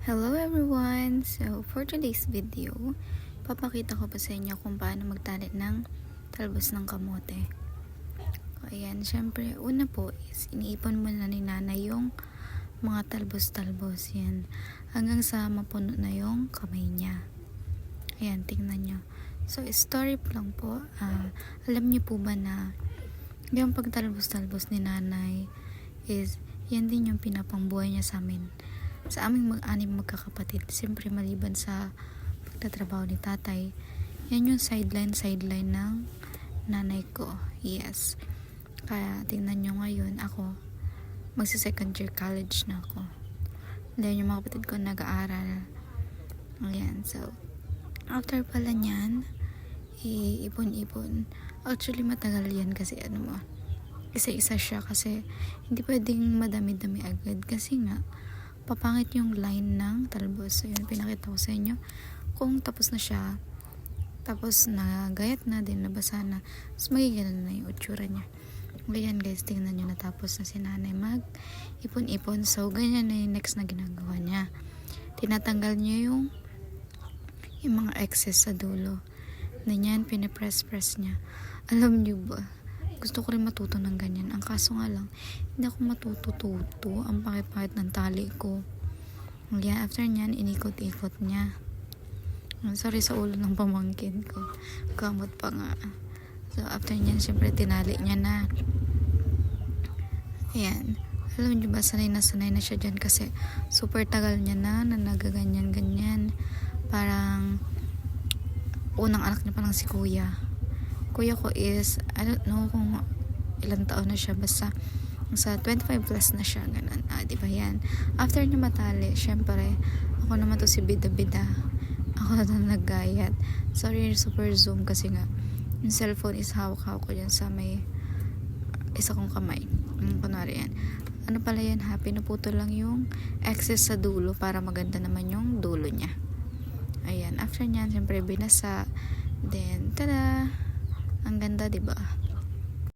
Hello everyone! So, for today's video, papakita ko pa sa inyo kung paano magtali ng talbos ng kamote. Ayan, syempre, una po is iniipon muna ni nanay yung mga talbos-talbos. Yan, hanggang sa mapuno na yung kamay niya. Ayan, tingnan nyo. So, story lang po. Alam niyo po ba na yung pagtalbos-talbos ni nanay is yan din yung pinapangbuhay niya sa amin. Sa aming mag-anim magkakapatid, siyempre maliban sa pagtatrabaho ni tatay, yan yung sideline ng nanay ko. Yes. Kaya tingnan nyo ngayon, ako, magsa-second year college na ako. Dahil yung mga kapatid ko nag-aaral. Ayan, so, after pala nyan, ipon-ipon. Actually, matagal yan kasi isa-isa siya kasi hindi pwedeng madami-dami agad kasi nga, papangit yung line ng talbos. So, yun, pinakita ko sa inyo. Kung tapos na siya, tapos na gayat na din, nabasa na, tapos magiging na yung utsura niya. Ganyan guys, tingnan nyo, natapos na si nanay mag ipon-ipon. So, ganyan na yung next na ginagawa niya. Tinatanggal niya yung mga excess sa dulo. Ganyan, pinipress-press niya. Alam niyo ba, gusto ko rin matuto ng ganyan. Ang kaso nga lang, hindi ako matututo. Ang pakipakit ng tali ko. Yeah, after nyan, inikot-ikot niya. Sorry sa ulo ng pamangkin ko. Kamot pa nga. So, after nyan, syempre, tinali niya na. Ayan. Alam niyo ba, sanay na siya dyan kasi super tagal niya na nagaganyan-ganyan. Parang unang anak niya pa lang si kuya. Kuya ko is, I don't know kung ilang taon na siya, basta sa 25 plus na siya, ganun. Diba yan? After niya matali, syempre, ako naman to si bida-bida. Ako na naggayat. Sorry, super zoom kasi nga, yung cellphone is hawak-hawak ko dyan sa may isa kong kamay. Kunwari yan. Ano pala yan ha? Pinuputo lang yung excess sa dulo para maganda naman yung dulo niya. Ayan. After nyan, syempre, binasa. Then, tada! Ang ganda, diba?